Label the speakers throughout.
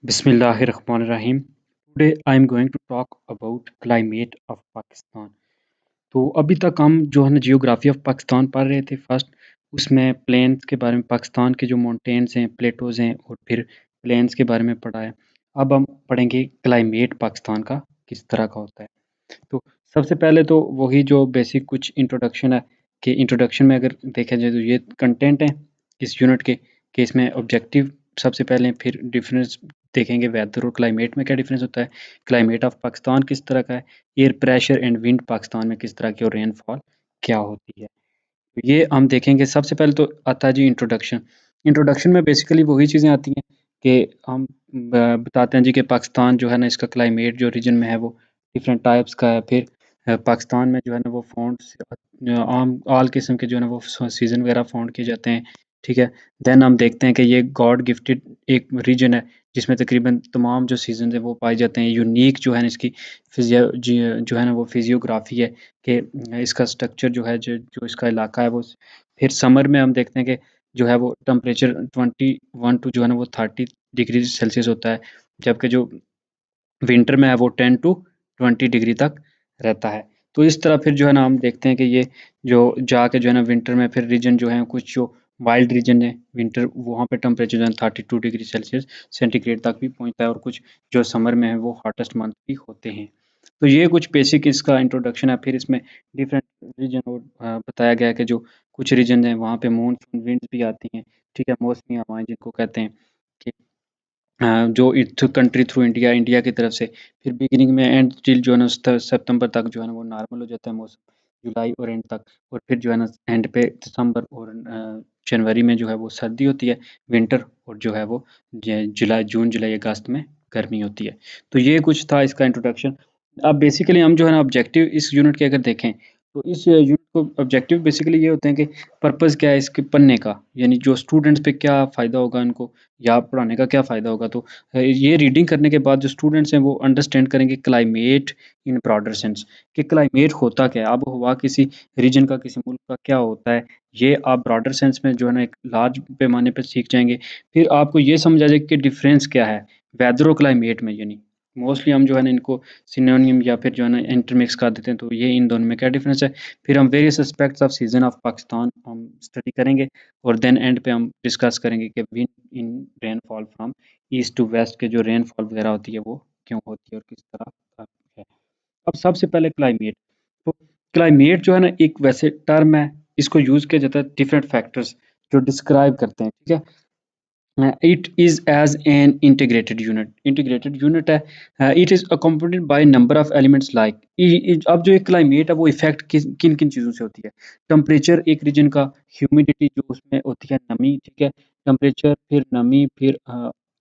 Speaker 1: Bismillahirrahmanirrahim. Today I am going to talk about climate of Pakistan. तो अभी तक हम जो है ना जियोग्राफी ऑफ पाकिस्तान पढ़ रहे थे फर्स्ट उसमें प्लेन्स के बारे में पाकिस्तान के जो माउंटेन्स हैं प्लेटोज हैं और फिर प्लेन्स के बारे में पढ़ा है। अब हम पढ़ेंगे क्लाइमेट पाकिस्तान का किस तरह का होता है। तो सबसे पहले तो वही जो बेसिक कुछ इंट्रोडक्शन है कि इंट्रोडक्शन में अगर देखा जाए तो ये कंटेंट है इस यूनिट के कि इसमें ऑब्जेक्टिव सबसे पहले फिर डिफरेंस देखेंगे वेदर और क्लाइमेट में क्या डिफरेंस होता है, क्लाइमेट ऑफ पाकिस्तान किस तरह का है, air pressure and wind Pakistan में किस तरह की और रेनफॉल क्या होती है। तो ये हम देखेंगे। सबसे पहले तो आता है जी इंट्रोडक्शन। इंट्रोडक्शन में बेसिकली वही चीज़ें आती हैं कि हम बताते हैं जी कि पाकिस्तान जो है ना इसका क्लाइमेट जो रीजन में है वो डिफरेंट टाइप्स का है। फिर पाकिस्तान में जो है ना वो फाउंड्स आम ऑल किस्म के जो है ना वो सीज़न वगैरह फाउंड किए जाते हैं। ठीक है। देन हम देखते हैं कि ये गॉड गिफ्टेड एक रीजन है जिसमें तकरीबन तमाम जो सीजन है वो पाए जाते हैं। यूनिक जो है ना इसकी जो है ना वो फिजियोग्राफी है कि इसका स्ट्रक्चर जो है जो इसका इलाका है वो फिर समर में हम देखते हैं कि जो है वो टेम्परेचर 21 टू जो है ना वो 30 डिग्री सेल्सियस होता है, जबकि जो विंटर में है वो 10 टू 20 डिग्री तक रहता है। तो इस तरह फिर जो है ना हम देखते हैं कि ये जो जाके जो है ना विंटर में फिर रीजन जो है कुछ जो वाइल्ड रीजन है विंटर वहाँ पे टेम्परेचर जो है 32 डिग्री सेल्सियस सेंटीग्रेड तक भी पहुँचता है और कुछ जो समर में है वो हॉटेस्ट मंथ भी होते हैं। तो ये कुछ बेसिक इसका इंट्रोडक्शन है। फिर इसमें डिफरेंट रीजन और बताया गया है कि जो कुछ रीजन हैं वहाँ पे मानसून विंड्स भी आती हैं। ठीक है, मौसमी हवाएं जिनको कहते हैं कि जो कंट्री थ्रू इंडिया इंडिया की तरफ से फिर बिगिनिंग में एंड टिल जो है ना सितंबर तक जो है ना वो नॉर्मल हो जाता है मौसम, जुलाई और एंड तक। और फिर जो है ना एंड पे दिसंबर और जनवरी में जो है वो सर्दी होती है विंटर, और जो है वो जुलाई जून जुलाई अगस्त में गर्मी होती है। तो ये कुछ था इसका इंट्रोडक्शन। अब बेसिकली हम जो है ना ऑब्जेक्टिव इस यूनिट के अगर देखें तो इस यूनिट को ऑब्जेक्टिव बेसिकली ये होते हैं कि पर्पस क्या है इसके पढ़ने का, यानी जो स्टूडेंट्स पे क्या फ़ायदा होगा इनको या पढ़ाने का क्या फ़ायदा होगा। तो ये रीडिंग करने के बाद जो स्टूडेंट्स हैं वो अंडरस्टैंड करेंगे क्लाइमेट इन ब्रॉडर सेंस कि क्लाइमेट होता क्या है, अब हवा किसी रीजन का किसी मुल्क का क्या होता है। ये आप ब्रॉडर सेंस में जो है ना एक लार्ज पैमाने पर सीख जाएंगे। फिर आपको ये समझ आ जाएगा कि डिफरेंस क्या है वेदर और क्लाइमेट में। यानी मोस्टली हम जो है ना इनको सिनोनिम या फिर जो है ना इंटरमिक्स कर देते हैं। तो ये इन दोनों में क्या डिफरेंस है। फिर हम various aspects off season of Pakistan हम स्टडी करेंगे और देन एंड पे हम डिस्कस करेंगे कि when in rainfall from east to west के जो रेनफॉल वगैरह होती है वो क्यों होती है और किस तरह का है। अब सबसे पहले क्लाइमेट। तो क्लाइमेट जो है ना एक वैसे टर्म है, इसको यूज किया जाता है डिफरेंट फैक्टर्स जो डिस्क्राइब करते हैं। ठीक है, it is as an integrated unit है। it is accompanied by number of elements like अब जो एक क्लाइमेट है वो इफेक्ट किन किन चीज़ों से होती है। टेम्परेचर एक रीजन का, ह्यूमिडिटी जो उसमें होती है नमी। ठीक है, टेम्परेचर फिर नमी फिर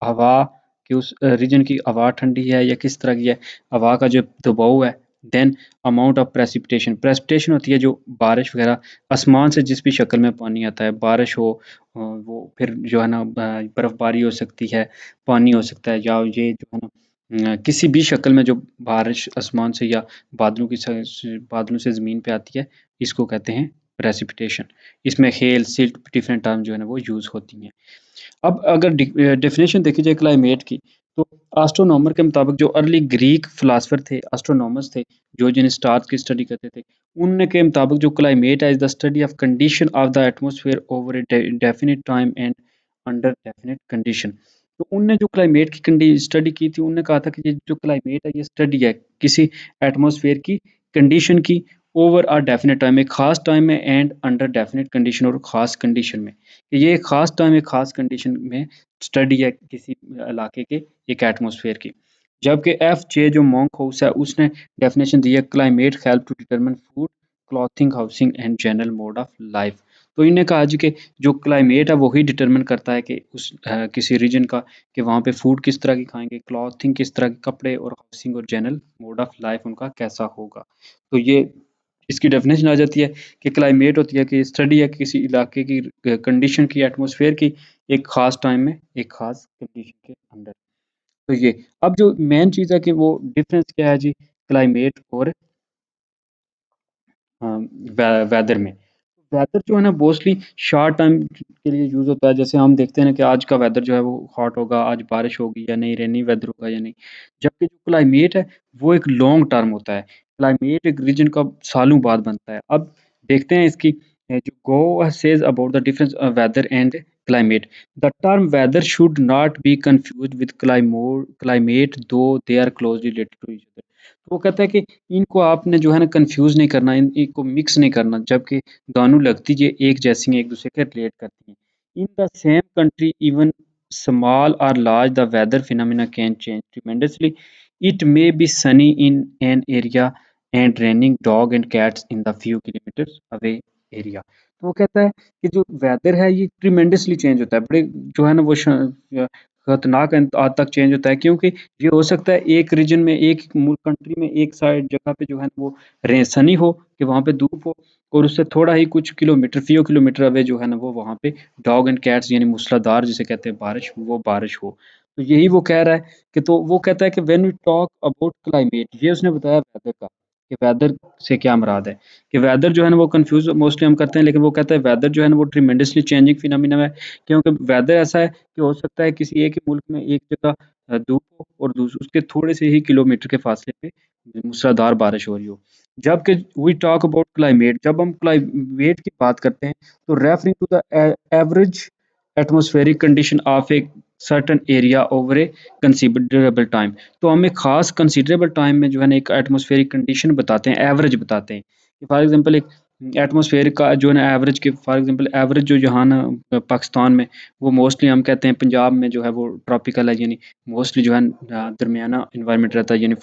Speaker 1: हवा कि उस रीजन की हवा ठंडी है या किस तरह की है, हवा का जो दबाव है। Then amount of precipitation, precipitation होती है जो बारिश वगैरह आसमान से जिस भी शक्ल में पानी आता है, बारिश हो वो फिर जो है ना बर्फ़बारी हो सकती है, पानी हो सकता है, या ये जो है ना किसी भी शक्ल में जो बारिश आसमान से या बादलों की बादलों से ज़मीन पे आती है, इसको कहते हैं प्रेसिपिटेशन। इसमें हेल सिल्ट डिफरेंट टर्म जो है ना वो यूज़ होती हैं। अब अगर डेफिनेशन देखी जाए क्लाइमेट की तो एस्ट्रोनॉमर के मुताबिक जो अर्ली ग्रीक फिलासफर थे, एस्ट्रोनॉमर्स थे, जो जिन स्टार्स की स्टडी करते थे, उनके मुताबिक जो क्लाइमेट है is the study of condition of the atmosphere over A definite time and under definite condition. तो उनने जो क्लाइमेट की स्टडी की थी, उनने कहा था कि ये जो क्लाइमेट है ये स्टडी है किसी एटमॉस्फेयर की कंडीशन की ओवर अ डेफिनिट टाइम, एक खास टाइम में एंड अंडर डेफिनिट कंडीशन और खास कंडीशन में। कि ये एक खास टाइम एक खास कंडीशन में स्टडी है किसी इलाके के एक एटमॉस्फेयर की। जबकि एफ जे जो मॉन्क हाउस है उसने डेफिनेशन दी है climate help to determine food clothing housing and general mode of life. तो इन्हें कहा जी कि जो क्लाइमेट है वही डिटरमिन करता है कि उस किसी रीजन का कि वहाँ पे फूड किस तरह की खाएंगे, क्लॉथिंग किस तरह के कपड़े और हाउसिंग और जनरल मोड ऑफ लाइफ उनका कैसा होगा। तो ये इसकी डेफिनेशन आ जाती है कि क्लाइमेट होती है कि स्टडी है किसी इलाके की कंडीशन की एटमॉस्फेयर की एक खास टाइम में एक खास कंडीशन के अंदर। तो ये अब जो मेन चीज़ है कि वो डिफरेंस क्या है जी क्लाइमेट और वेदर में। वेदर जो है ना मोस्टली शॉर्ट टाइम के लिए यूज़ होता है। जैसे हम देखते हैं ना कि आज का वेदर जो है वो हॉट होगा, आज बारिश होगी या नहीं, रेनी वेदर होगा या नहीं। जबकि जो क्लाइमेट है वो एक लॉन्ग टर्म होता है। क्लाइमेट एक रीजन का सालों बाद बनता है। अब देखते हैं इसकी जो go says about the difference weather and climate. The term weather should not be confused with climate though they are closely related to each other. तो वो कहता है कि इनको आपने जो है ना कन्फ्यूज़ नहीं करना, इनको मिक्स नहीं करना, जबकि दोनों लगती जे एक जैसी हैं, एक-दूसरे के रिलेट करती हैं। In the same country even small or large the weather phenomena can change tremendously. It may be sunny in an area and raining dog and cats in the few kilometers away area. तो वो कहता है कि जो weather है ये tremendously change होता है, बड़े जो है ना वो खतरनाक हद तक चेंज होता है, क्योंकि ये हो सकता है एक रीजन में, एक मुल्क कंट्री में, एक साइड जगह पे जो है ना वो सनी हो कि वहाँ पे धूप हो, और उससे थोड़ा ही कुछ किलोमीटर, फ्यू किलोमीटर अवे जो है ना वो वहाँ पे डॉग एंड कैट्स यानी मूसलाधार जिसे कहते हैं बारिश, वो बारिश हो। तो यही वो कह रहा है कि, तो वो कहता है कि when we talk about climate, ये उसने बताया वेदर का, कि वेदर से क्या मुराद है, कि वेदर जो है ना वो कंफ्यूज मोस्टली हम करते हैं, लेकिन वो कहता है वेदर जो है ना वो ट्रिमेंडसली चेंजिंग फिनोमिना है, क्योंकि वेदर ऐसा है कि हो सकता है किसी एक ही मुल्क में एक जगह धूप हो और उसके थोड़े से ही किलोमीटर के फासले पे मूसलाधार बारिश हो रही हो। जबकि वी टॉक अबाउट क्लाइमेट, जब हम क्लाइमेट की बात करते हैं तो referring to the average atmospheric condition of a certain area over a considerable time. तो हम एक खास कंसिडरेबल टाइम में जो है ना एक एटमॉस्फेरिक कंडीशन बताते हैं, एवरेज बताते हैं। फॉर एग्जांपल एक एटमॉस्फेयर का जो है ना एवरेज के, फॉर एग्जांपल एवरेज जो यहाँ ना पाकिस्तान में, वो मोस्टली हम कहते हैं पंजाब में जो है वो ट्रॉपिकल है, यानी मोस्टली जो है दरमियाना इन्वायरमेंट रहता है, यानी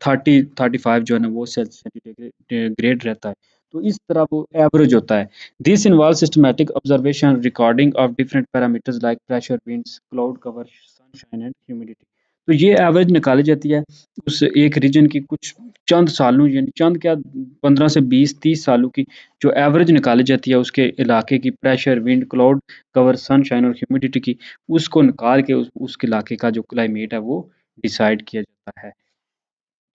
Speaker 1: 30-35 जो है ना वो सेंटीग्रेड रहता है। तो इस तरह वो एवरेज होता है। This involve systematic observation recording of different parameters like pressure, winds, cloud cover, sunshine and humidity. तो ये एवरेज निकाली जाती है उस एक रीजन की कुछ चंद सालों, यानी चंद क्या, 15 से 20-30 सालों की जो एवरेज निकाली जाती है उसके इलाके की, pressure, wind, cloud cover, sunshine और ह्यूमिडिटी की, उसको निकाल के उसके इलाके का जो क्लाइमेट है वो डिसाइड किया जाता है।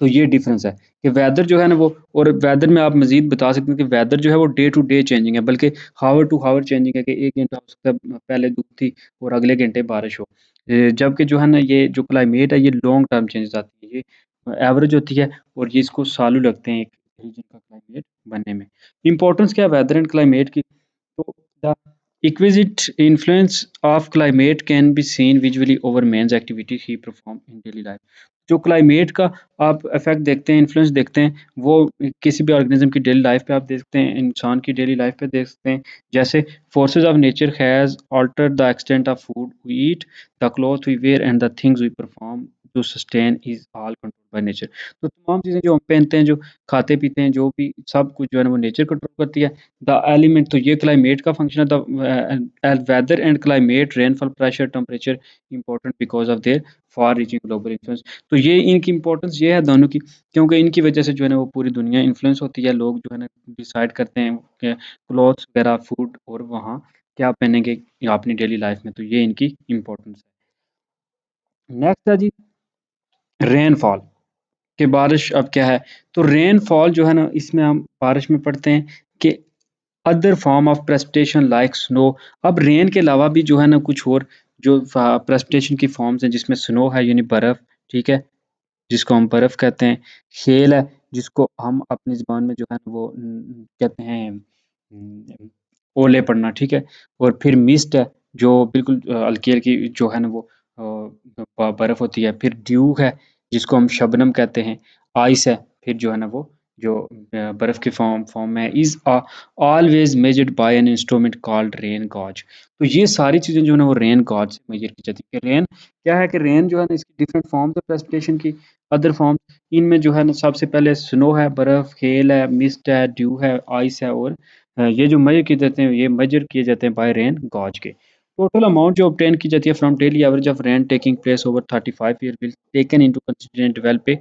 Speaker 1: तो ये डिफरेंस है कि वेदर जो है ना वो, और वेदर में आप मज़ीद बता सकते हैं कि वेदर जो है वो डे टू डे चेंजिंग है, बल्कि हावर टू हावर चेंजिंग है, कि 1 घंटा हो सकता है पहले धूप थी और अगले घंटे बारिश हो। जबकि जो है ना ये जो क्लाइमेट है ये लॉन्ग टर्म चेंजेस आती है, ये एवरेज होती है, और ये इसको सालों लगते हैं एक रीजन का क्लाइमेट बनने में। इम्पोर्टेंस क्या है वेदर एंड क्लाइमेट की? तो the exquisite influence of climate can be seen visually over man's activities he perform in daily life। जो क्लाइमेट का आप इफेक्ट देखते हैं, इन्फ्लुएंस देखते हैं, वो किसी भी ऑर्गेनिज्म की डेली लाइफ पे आप देखते हैं, इंसान की डेली लाइफ पे देख सकते हैं। जैसे forces of nature has altered the extent of food we eat, the clothes we wear and the things we perform to sustain is all controlled by nature। तो तमाम चीज़ें जो हम पहनते हैं, जो खाते-पीते हैं, जो भी सब कुछ जो है ना वो नेचर कंट्रोल करती है। द एलिमेंट, तो ये क्लाइमेट का फंक्शन है। The weather and climate, rainfall, pressure, temperature important because of their far reaching global influence. तो ये इनकी इंपॉर्टेंस ये है दोनों की, क्योंकि इनकी वजह से जो है ना वो पूरी दुनिया इन्फ्लुएंस होती है। लोग जो है ना डिसाइड करते हैं कि क्लॉथ्स वगैरह, फूड, और वहाँ क्या पहनेंगे अपनी डेली लाइफ में। तो ये इनकी इंपॉर्टेंस है। नेक्स्ट है जी रेनफॉल, कि बारिश अब क्या है? तो रेनफॉल जो है ना इसमें हम बारिश में पढ़ते हैं कि other form of precipitation like snow. अब रेन के अलावा भी जो है ना कुछ और जो प्रेसिपिटेशन की फॉर्म्स हैं, जिसमें स्नो है यानी बर्फ, ठीक है, जिसको हम बर्फ कहते हैं। हेल है, जिसको हम अपनी ज़ुबान में जो है ना वो कहते हैं ओले पड़ना, ठीक है। और फिर मिस्ट है, जो बिल्कुल हल्की-हल्की जो है ना वो बर्फ होती है। फिर ड्यू है, जिसको हम शबनम कहते हैं। आइस है, फिर जो है ना वो जो बर्फ की फॉर्म में is always measured by an instrument called rain gauge. तो ये सारी चीज़ें जो है ना वो रेन गॉज से मेजर की जाती है। कि रेन क्या है, कि रेन जो है ना इसकी डिफरेंट फॉर्म्स है प्रेसिपिटेशन की। अदर फॉर्म, इनमें जो है ना सबसे पहले स्नो है, बर्फ, हेल है, मिस्ट है, ड्यू है, आइस है, और ये जो मेजर किए जाते हैं, ये मेजर किए जाते हैं बाय रेन गॉज के। टोटल अमाउंट जो ऑब्टेन की जाती है from daily average of rain taking place over 35 year will taken into consideration develop a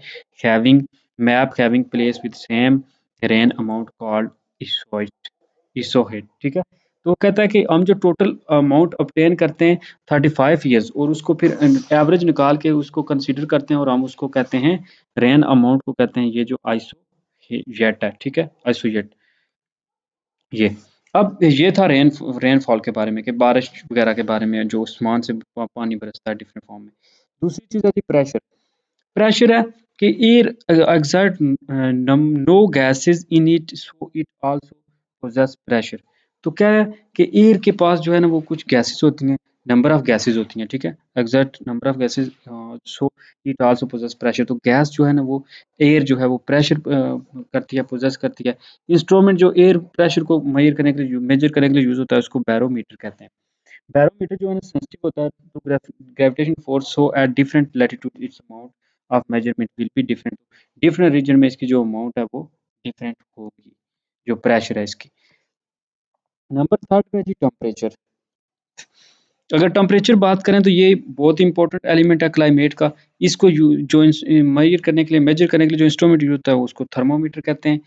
Speaker 1: having map having place with same rain amount called isohyet isohyet, ठीक है। तो वो कहता है कि हम जो टोटल अमाउंट ऑब्टेन करते हैं 35 ईयर्स, और उसको फिर एवरेज निकाल के उसको कंसीडर करते हैं, और हम उसको कहते हैं रेन अमाउंट को कहते हैं ये जो आइसो जेट है, ठीक है, आइसोजेट। ये। अब ये था रेनफॉल के बारे में कि बारिश वगैरह के बारे में जो आसमान से पानी बरसता है डिफरेंट फॉर्म में। दूसरी चीज़ आती है प्रेशर। प्रेशर है कि air exert no gases in it so it also possess pressure। तो क्या है कि एयर के पास जो है ना वो कुछ गैसेस होती हैं, नंबर ऑफ गैसेस होती हैं, ठीक है? exert number of gases so it also possess pressure। तो गैस जो है ना वो एयर जो है वो प्रेशर करती है, पोजेस करती है। इंस्ट्रूमेंट जो एयर प्रेशर को मेजर करने के लिए यूज़ होता है उसको बैरोमीटर कहते हैं। बैरोमीटर जो है ना सेंसिटिव होता है to gravitation force, so at different latitude its amount of measurement will be different. Different region में इसकी जो अमाउंट है वो डिफरेंट होगी, जो प्रेशर है इसकी। नंबर थर्ड पे है जी टेम्परेचर। अगर टेम्परेचर बात करें तो ये बहुत इंपॉर्टेंट एलिमेंट है क्लाइमेट का। इसको जो मेजर करने के लिए जो इंस्ट्रूमेंट यूज होता है उसको थर्मोमीटर कहते हैं।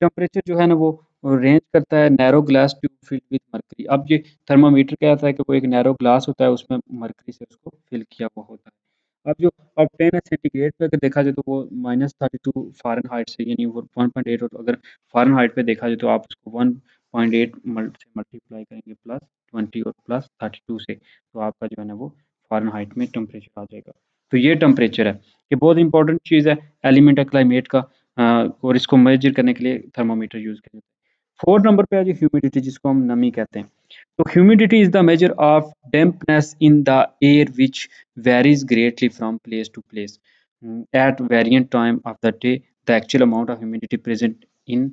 Speaker 1: टेम्परेचर जो है ना वो रेंज करता है narrow glass tube filled with mercury. अब ये थर्मामीटर क्या होता है कि वो एक नैरो ग्लास होता है, उसमें मरकरी से उसको फिल किया हुआ होता है। अब जो अब 10 है सेंटीग्रेड पे अगर देखा जाए तो वो -32 फ़ारेनहाइट से, यानी वो 1.8, और अगर फ़ारेनहाइट पे देखा जाए तो आप उसको 1.8 से मल्टीप्लाई करेंगे प्लस 20 और प्लस 32 से, तो आपका जो है ना वो फ़ारेनहाइट में टेम्परेचर आ जाएगा। तो ये टेम्परेचर है, ये बहुत इंपॉर्टेंट चीज़ है, एलिमेंट है क्लाइमेट का। और इसको मेजर करने के लिए थर्मामीटर यूज़ किया जाता है। 4 नंबर पे है जी ह्यूमिडिटी, जिसको हम नमी कहते हैं। तो humidity is the measure of dampness in the air which varies greatly from place to place। At varying time of the day, the actual amount of humidity present in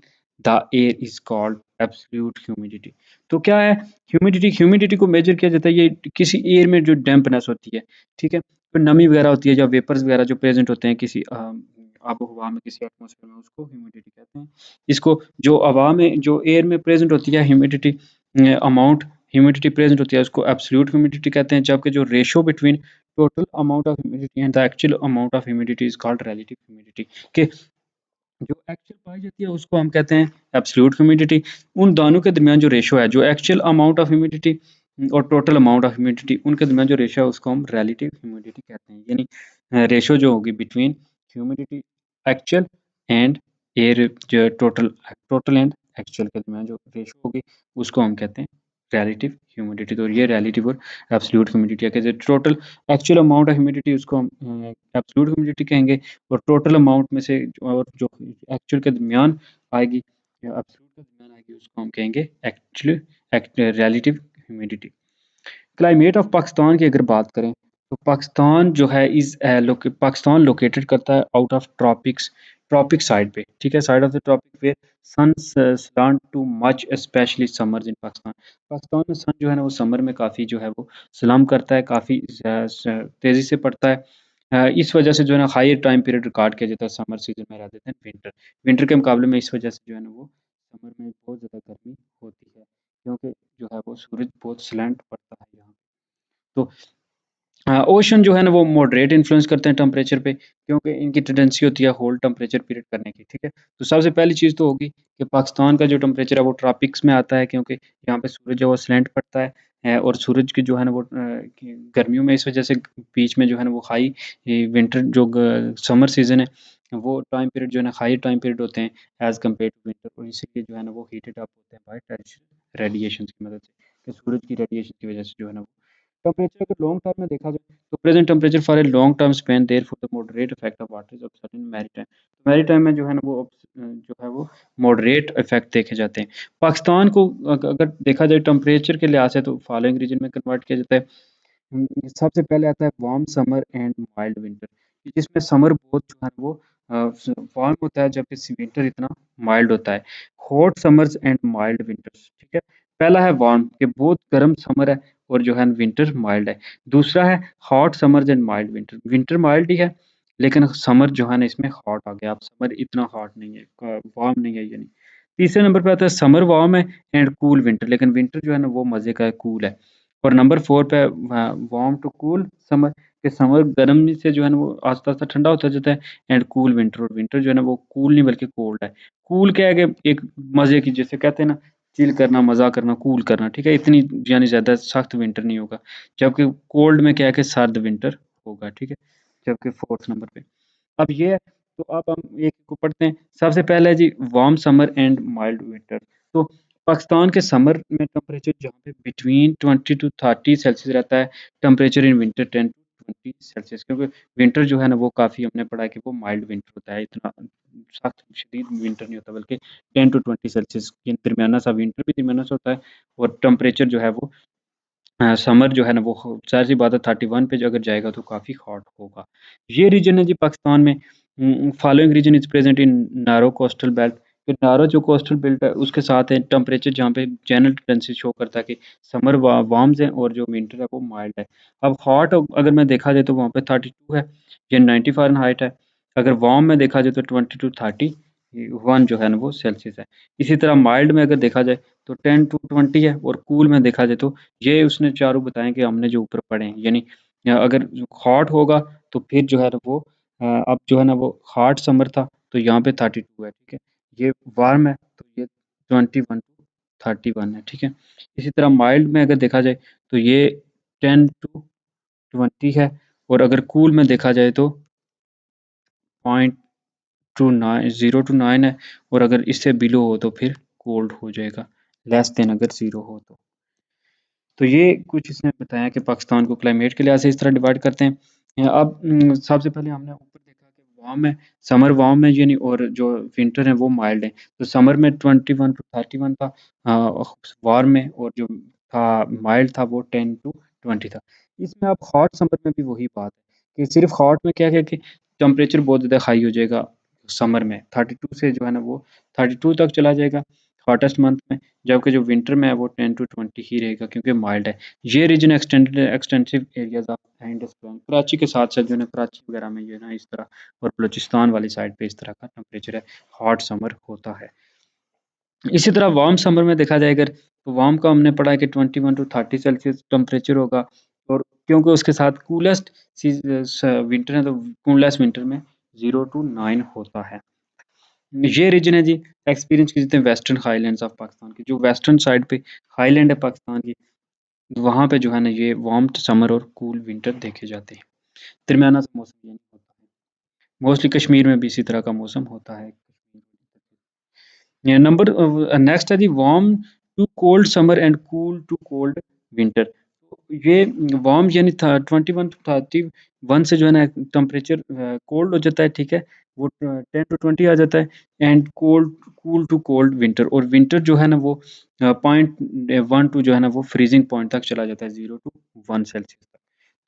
Speaker 1: the air is called absolute humidity। तो क्या है humidity को major किया जाता है ये किसी air में जो डैम्पनेस होती है, ठीक है? तो नमी वगैरह होती है या वेपर्स वगैरह जो प्रेजेंट होते हैं किसी आबो हवा में, किसी एटमॉस्फेयर में, उसको ह्यूमिडिटी कहते हैं। इसको जो हवा में जो एयर में प्रेजेंट होती है अमाउंट ह्यूमिडिटी प्रेजेंट होती है उसको एब्सोल्यूट ह्यूमिडिटी कहते हैं, जबकि जो ratio between total amount of humidity and the actual amount of humidity is called relative humidity. कि जो एक्चुअल पाई जाती है उसको हम कहते हैं एब्सोल्यूट ह्यूमिडिटी। उन दोनों के दरमियान जो रेशियो है, जो एक्चुअल अमाउंट ऑफ ह्यूमिडिटी और टोटल अमाउंट ऑफ ह्यूमिडिटी, उनके दरमियान जो रेशियो है उसको हम रिलेटिव ह्यूमिडिटी कहते हैं। यानी रेशियो जो होगी between humidity actual and air, जो टोटल एंड एक्चुअल के दरमियान जो रेशियो होगी उसको हम कहते हैं रिलेटिव ह्यूमिडिटी। तो ये रिलेटिव और एब्सोल्यूट ह्यूमिडिटी है कि total actual amount of humidity उसको हम एब्सोल्यूट ह्यूमिडिटी कहेंगे, और टोटल अमाउंट में से और जो एक्चुअल के दरमियान आएगी या एब्सोल्यूट के दरमियान आएगी उसको हम कहेंगे actual relative humidity. Climate of Pakistan की अगर बात करें तो पाकिस्तान जो है पाकिस्तान लोकेटेड करता है आउट ऑफ ट्रॉपिक साइड पे, ठीक है? साइड ऑफ द ट्रॉपिक पे sun slant too much specially summers in Pakistan. Pakistan में सन जो है ना वो समर में काफ़ी जो है वो सलाम करता है, काफ़ी तेज़ी से पड़ता है। इस वजह से जो है ना हायर टाइम पीरियड रिकॉर्ड किया जाता है समर सीजन में rather देन विंटर। विंटर के मुकाबले में इस वजह से जो है ना वो समर में बहुत ज़्यादा गर्मी होती है, क्योंकि जो है वो सूरज बहुत स्लैंट पड़ता है यहाँ। तो ओशन जो है ना वो मॉडरेट इन्फ्लुएंस करते हैं टेम्परेचर पे, क्योंकि इनकी टेंडेंसी होती है होल्ड टेम्परेचर पीरियड करने की, ठीक है? तो सबसे पहली चीज़ तो होगी कि पाकिस्तान का जो टेम्परेचर है वो ट्रॉपिक्स में आता है, क्योंकि यहाँ पे सूरज जो है वो स्लैंट पड़ता है। और सूरज की जो है ना वो गर्मियों में इस वजह से बीच में जो है ना वो हाई विंटर जो समर सीजन है वो टाइम पीरियड जो है ना हाई टाइम पीरियड होते हैं एज कम्पेयर टू विंटर, और इसीलिए जो है ना वो हीटेड अप होते हैं बाय रेडिएशन की मदद से, कि सूरज की रेडिएशन की वजह से जो है ना टेम्परेचर अगर लॉन्ग टर्म में देखा जाए तो present temperature for a long term span therefore the moderate effect of water is observed in maritime. Maritime में जो है ना वो जो है वो मॉडरेट इफेक्ट देखे जाते हैं। पाकिस्तान को अगर देखा जाए टेम्परेचर के लिहाज से तो फॉलोइंग रीजन में कन्वर्ट किया जाता है। सबसे पहले आता है warm summer and mild winter, जिसमें समर बहुत जो है वो वार्म होता है, जबकि विंटर इतना माइल्ड होता है। Hot summers and mild winters, ठीक है? पहला है वार्म कि बहुत गर्म समर है और जो है विंटर माइल्ड है। दूसरा है hot summers and mild winter, winter mild ही है लेकिन समर जो है ना इसमें हॉट आ गया, अब समर इतना हॉट नहीं है, वार्म नहीं है यानी। तीसरे नंबर पे आता है समर वार्म है एंड कूल विंटर, लेकिन विंटर जो है ना वो मजे का है, कूल है। और नंबर 4 पे वार्म टू कूल समर, कि समर गर्मी से जो है ना वो आस्ता-आस्ता ठंडा होता जाता है, एंड कूल विंटर, और विंटर जो है ना वो कूल नहीं बल्कि कोल्ड है। कूल क्या है कि एक मज़े की, जिसे कहते हैं ना चिल करना, मज़ा करना, कूल करना, ठीक है? इतनी यानी ज़्यादा सख्त विंटर नहीं होगा। जबकि कोल्ड में क्या है कि सर्द विंटर होगा, ठीक है? जबकि 4th नंबर पे। अब ये है, तो अब हम एक को पढ़ते हैं। सबसे पहला है जी warm summer and mild winter. तो पाकिस्तान के समर में टेम्परेचर जहाँ पे बिटवीन 20 टू 30 सेल्सियस रहता है, temperature in winter 10 to 20 Celsius, क्योंकि विंटर जो है ना वो काफ़ी हमने पढ़ा है कि वो माइल्ड विंटर होता है, इतना सख्त शदीद विंटर नहीं होता, बल्कि 10 टू 20 सेल्सियस के दरमियाना सा विंटर भी दरमियाना सा होता है, और टेम्परेचर जो है वो समर जो है ना वो ज़ाहिर-सी बात है 31 पे जो अगर जाएगा तो काफ़ी हॉट होगा। ये रीजन है जी पाकिस्तान में, following region is present in narrow coastal belt. फिर नारो जो कोस्टल बेल्ट है उसके साथ है टेम्परेचर जहाँ पे जनरल टेंडेंसी शो करता है कि समर वार्म्स है और जो विंटर है वो माइल्ड है। अब हॉट अगर मैं देखा जाए तो वहाँ पे 32 है, ये 90 फ़ारेनहाइट है। अगर वार्म में देखा जाए तो 20 टू 31 जो है ना वो सेल्सियस है। इसी तरह माइल्ड में अगर देखा जाए तो 10 टू 20 है, और कूल में देखा जाए तो ये उसने चारों बताएँ कि हमने जो ऊपर पढ़े हैं, यानी अगर हॉट होगा तो फिर जो है ना वो अब जो है ना वो हॉट समर था तो यहाँ पे 32 है, ठीक है? ये वार्म है तो ये 21 टू 31 है, ठीक है? इसी तरह माइल्ड में अगर देखा जाए तो ये 10 टू 20 है, और अगर कूल में देखा जाए तो पॉइंट टू 9 0 टू 9 है, और अगर इससे बिलो हो तो फिर कोल्ड हो जाएगा, लेस देन अगर 0 हो तो। तो ये कुछ इसने बताया कि पाकिस्तान को क्लाइमेट के लिहाज से इस तरह डिवाइड करते हैं। अब सबसे पहले हमने ऊपर देखा कि वार्म है, समर वार्म है यानी, और जो विंटर है वो माइल्ड है। तो समर में 21 टू 31 था, वार्म में, और जो था माइल्ड था वो 10 टू 20 था। इसमें अब हॉट समर में भी वही बात है कि सिर्फ हॉट में क्या है कि टेम्परेचर बहुत ज़्यादा हाई हो जाएगा समर में, 32 से जो है ना वो 32 तक चला जाएगा हॉटेस्ट मंथ में, जबकि जो विंटर में है वो 10 टू 20 ही रहेगा क्योंकि माइल्ड है। ये region extensive areas of Hindustan, Karachi के साथ-साथ जो है ना कराची वगैरह में ये ना इस तरह, और बलूचिस्तान वाली साइड पे इस तरह का टेम्परेचर है, हॉट समर होता है। इसी तरह वार्म समर में देखा जाए अगर, तो वार्म का हमने पढ़ा है कि 21 टू 30 सेल्सियस टेम्परेचर होगा, और क्योंकि उसके साथ कूलेस्ट विंटर है तो कूलेस्ट विंटर में 0 टू 9 होता है। ये रीजन है जी, एक्सपीरियंस की जितने वेस्टर्न हाईलैंड्स ऑफ पाकिस्तान की, जो वेस्टर्न साइड पे हाईलैंड है पाकिस्तान की, वहाँ पे जो है ना ये वार्म समर और कूल विंटर देखे जाते हैं। दरमियाना सा मौसम ये नहीं होता है। मोस्टली कश्मीर में भी इसी तरह का मौसम होता है। नंबर नेक्स्ट है जी, warm to cold summer and cool to cold winter. तो ये वार्म यानी 21 टू 31 से जो है ना टेम्परेचर कोल्ड हो जाता है, ठीक है? वो 10 टू 20 आ जाता है, and cold cool to cold winter, और विंटर जो है ना वो पॉइंट 1 टू जो है ना वो फ्रीजिंग पॉइंट तक चला जाता है, 0 टू 1 सेल्सियस तक।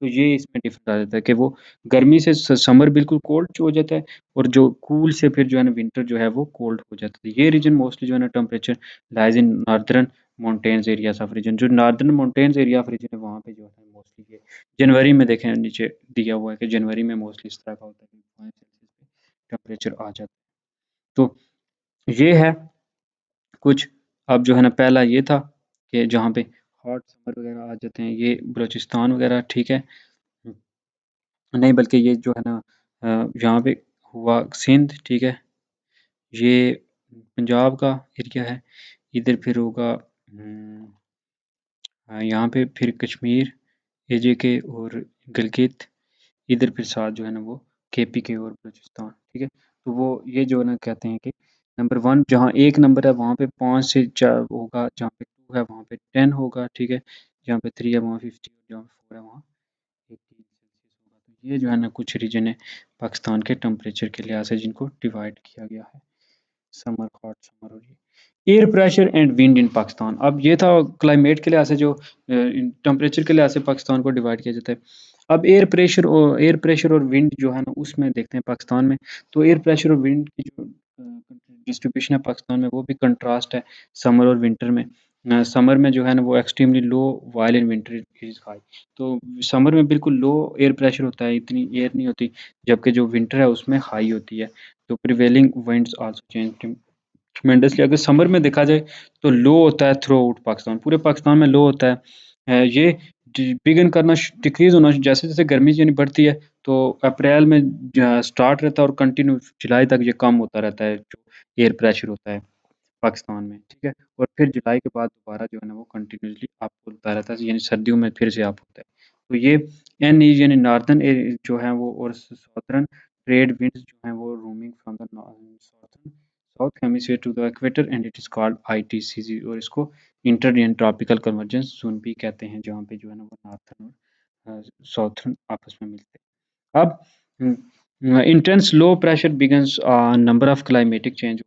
Speaker 1: तो ये इसमें डिफरेंस आ जाता है कि वो गर्मी से समर बिल्कुल कोल्ड हो जाता है, और जो कूल से फिर जो है ना विंटर जो है वो कोल्ड हो जाता है। ये रीजन मोस्टली जो है ना temperature lies in northern mountains areas of region, जो northern mountains area of region है वहाँ पे जो है मोस्टली ये जनवरी में देखें नीचे दिया हुआ है कि जनवरी में मोस्टली इस तरह का होता है कि 5 सेल्सियस पे टेम्परेचर आ जाता है। तो ये है कुछ। अब जो है ना पहला ये था कि जहाँ पे हॉट समर वगैरह आ जाते हैं, ये बलूचिस्तान वगैरह, ठीक है? नहीं बल्कि ये जो है ना यहाँ पे हुआ सिंध, ठीक है? ये पंजाब का एरिया है, इधर फिर होगा यहाँ पे फिर कश्मीर, एजेके और गिलगित, इधर फिर साथ जो है ना वो केपीके और बलूचिस्तान, ठीक है? तो वो ये जो है ना कहते हैं कि नंबर 1 जहाँ 1 नंबर है वहाँ पे 5 से 4 होगा, जहाँ पे 2 है वहाँ पे 10 होगा, ठीक है? जहाँ पे 3 है वहाँ 50, जहाँ पे 4 है वहाँ 18 सेल्सियस होगा। तो ये जो है ना कुछ रीजन है पाकिस्तान के टेम्परेचर के लिहाज से जिनको डिवाइड किया गया है। समर, हॉट समर, और ये air pressure and wind in Pakistan. अब ये था क्लाइमेट के लिहाज से जो टेम्परेचर के लिहाज से पाकिस्तान को डिवाइड किया जाता है। अब एयर प्रेशर और विंड जो है ना उसमें देखते हैं पाकिस्तान में। तो एयर प्रेशर और विंड की जो डिस्ट्रीब्यूशन है पाकिस्तान में वो भी कंट्रास्ट है समर और विंटर में। समर में जो है ना वो extremely low, while in winter is high. तो समर में बिल्कुल लो एयर प्रेशर होता है, इतनी एयर नहीं होती, जबकि जो विंटर है उसमें हाई होती है। तो prevailing winds also change tremendously. अगर समर में देखा जाए तो लो होता है थ्रू आउट पाकिस्तान, पूरे पाकिस्तान में लो होता है। ये बिगिन करना डिक्रीज होना जैसे जैसे गर्मी यानी बढ़ती है, तो अप्रैल में स्टार्ट रहता है और कंटिन्यू जुलाई तक ये कम होता रहता है जो एयर प्रेशर होता है पाकिस्तान में, ठीक है? और फिर जुलाई के बाद दोबारा जो है ना वो कंटिन्यूअसली अप होता रहता है, यानी सर्दियों में फिर से अप होता है। तो ये यानी नॉर्दर्न जो है वो, और साउथर्न ट्रेड विंड्स जो हैं वो roaming from the southern south hemisphere to the equator and it is called ITCZ, और इसको inter Indian tropical convergence zone भी कहते हैं, जहाँ पे जो है ना वो नॉर्थर्न और साउथर्न आपस में मिलते हैं। अब intense low pressure begins number of climatic change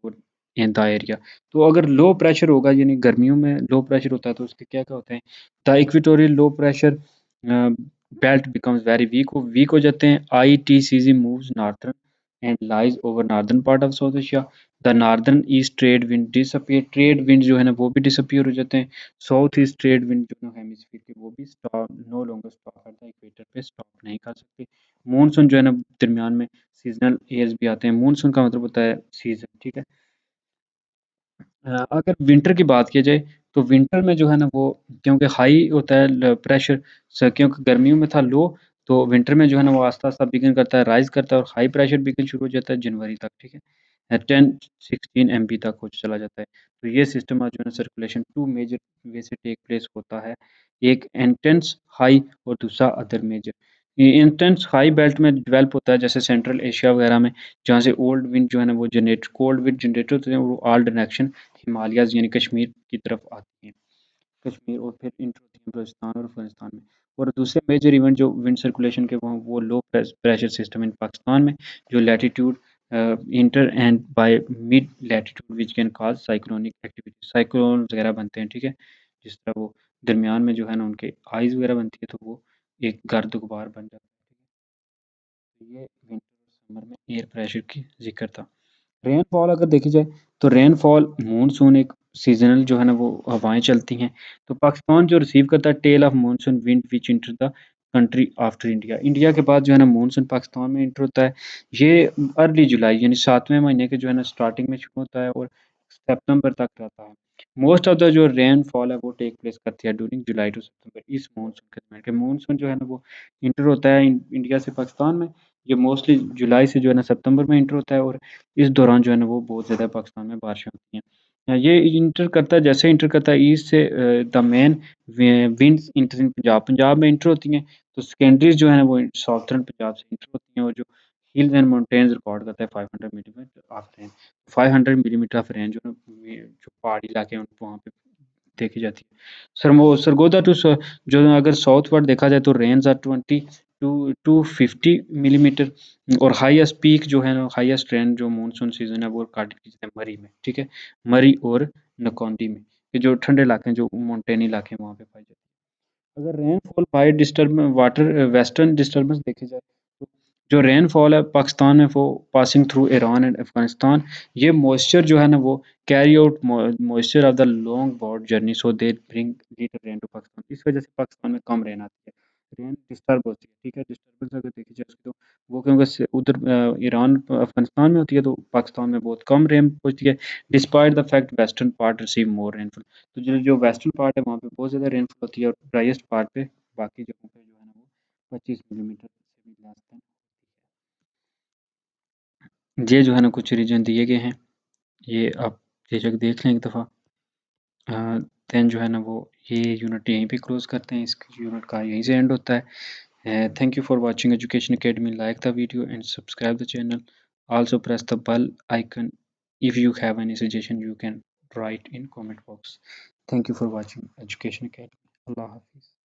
Speaker 1: in the area. तो अगर लो प्रेशर होगा, यानी गर्मियों में लो प्रेशर होता है, तो उसके क्या क्या होते हैं, the equatorial low pressure belt becomes very weak हो जाते हैं। ITCZ moves northern and lies over northern part of south Asia. The northern east trade wind disappear, trade wind जो है ना वो भी डिसअपियर हो जाते हैं। साउथ ईस्ट ट्रेड विंड जो है हेमिस्फीयर के, वो भी stop no longer stop at the equator पे स्टॉप नहीं कर सकते। मॉनसून जो है ना दरमियान में सीजनल एयर्स भी आते हैं। मॉनसून का मतलब होता है सीजन, ठीक है। अगर विंटर की बात की जाए, तो विंटर में जो है ना वो, क्योंकि हाई होता है प्रेशर, क्योंकि गर्मियों में था लो, तो विंटर में जो है ना वो आस्ता आस्ता बिगिन करता है, राइज करता है, और हाई प्रेशर बिगिन शुरू हो जाता है जनवरी तक, ठीक है। 10-16 MB तक हो चला जाता है। तो ये सिस्टम जो है ना सर्कुलेशन टू मेजर वे से टेक प्लेस होता है, एक इंटेंस हाई और दूसरा अदर मेजर। ये इंटेंस हाई बेल्ट में डेवलप होता है, जैसे सेंट्रल एशिया वगैरह में, जहाँ से ओल्ड विंड जो है ना वो जनरेट कोल्ड विंड जनरेट होते हैं, वो ऑल डायरेक्शन हिमालयाज़ यानी कश्मीर की तरफ आती हैं। कश्मीर और फिर इंटर होती हैं बलूचिस्तान और अफगानिस्तान में। और दूसरे मेजर इवेंट जो विंड सर्कुलेशन के, वो low pressure system in Pakistan में, जो latitude inter and by mid latitude which can cause cyclonic activity, cyclone वगैरह बनते हैं, ठीक है। जिस तरह वो दरमियान में जो है ना उनके आइज़ वगैरह बनती है, तो वो एक गर्द गुबार बन जाता है। तो ये विंटर और समर में एयर प्रेशर की जिक्र था। रेनफॉल अगर देखी जाए, तो रेनफॉल मानसून एक सीजनल जो है ना वो हवाएं चलती हैं। तो पाकिस्तान जो रिसीव करता है tail of monsoon wind which enter the country after India, India के बाद जो है ना मानसून पाकिस्तान में इंटर होता है। ये अर्ली जुलाई यानी 7वें महीने के जो है ना स्टार्टिंग में शुरू होता है, और सितंबर तक रहता है। मोस्ट ऑफ द जो रेनफॉल है वो टेक प्लेस करती है ड्यूरिंग जुलाई टू सितंबर, इस मानसून के दरमियान के। मानसून जो है ना वो इंटर होता है इंडिया से पाकिस्तान में, ये मोस्टली जुलाई से जो है ना सितंबर में इंटर होता है, और इस दौरान जो है ना वो बहुत ज़्यादा पाकिस्तान में बारिशें होती हैं। ये इंटर करता है, जैसे इंटर करता है ईस्ट से, द मेन विंड्स इंटर इन पंजाब, पंजाब में इंटर होती हैं। तो सेकेंडरीज जो है ना वो साउथर्न पंजाब से इंटर होती हैं, और जो हिल्स एंड माउंटेन्स रिकॉर्ड करता है 500 millimetre of rain, 500 millimetre of rain जो है ना, जो पहाड़ी इलाके हैं वहाँ पे देखी जाती है। सरगोदा टू जो अगर साउथ वर्ड देखा जाए, तो रेंज आर 20 to 250 मिलीमीटर, और हाईएस्ट पीक जो है ना, हाईएस्ट रेन जो मानसून सीजन है वो रिकॉर्ड की जाती है मरी में, ठीक है। मरी और नकोंडी में, ये जो ठंडे इलाके हैं, जो माउंटेन इलाके हैं, वहाँ पे पाई जाती है। अगर rainfall by disturb water western disturbance देखी जाए, तो जो रेनफॉल है पाकिस्तान में, वो passing through Iran and Afghanistan, ये मॉइस्चर जो है ना वो carry out moisture of the long board journey, so they bring little rain to Pakistan, इस वजह से पाकिस्तान में कम रेन आती है, रेन डिस्टर्ब होती है, ठीक है। डिस्टर्बेंस अगर देखी जाए उसकी, तो वो क्योंकि उधर ईरान अफगानिस्तान में होती है, तो पाकिस्तान में बहुत कम रेन पहुंचती है, despite the fact western part receive more rainfall. तो जो जो वेस्टर्न पार्ट है वहाँ पे बहुत ज़्यादा रेनफॉल होती है, और ड्राइएस्ट पार्ट पे बाकी जगहों पे जो है ना वो 25 मिलीमीटर से भी लेस देन। ये जो है ना कुछ रीजन दिए गए हैं, ये आप बेशक देख लें एक दफ़ा। देन जो है ना वो ये यूनिट यहीं पे क्लोज करते हैं, इस यूनिट का यहीं से एंड होता है। Thank you for watching Education Academy, like the video and subscribe the channel, also press the bell icon. If you have any suggestion, you can write in comment box. Thank you for watching Education Academy. Allah Hafiz.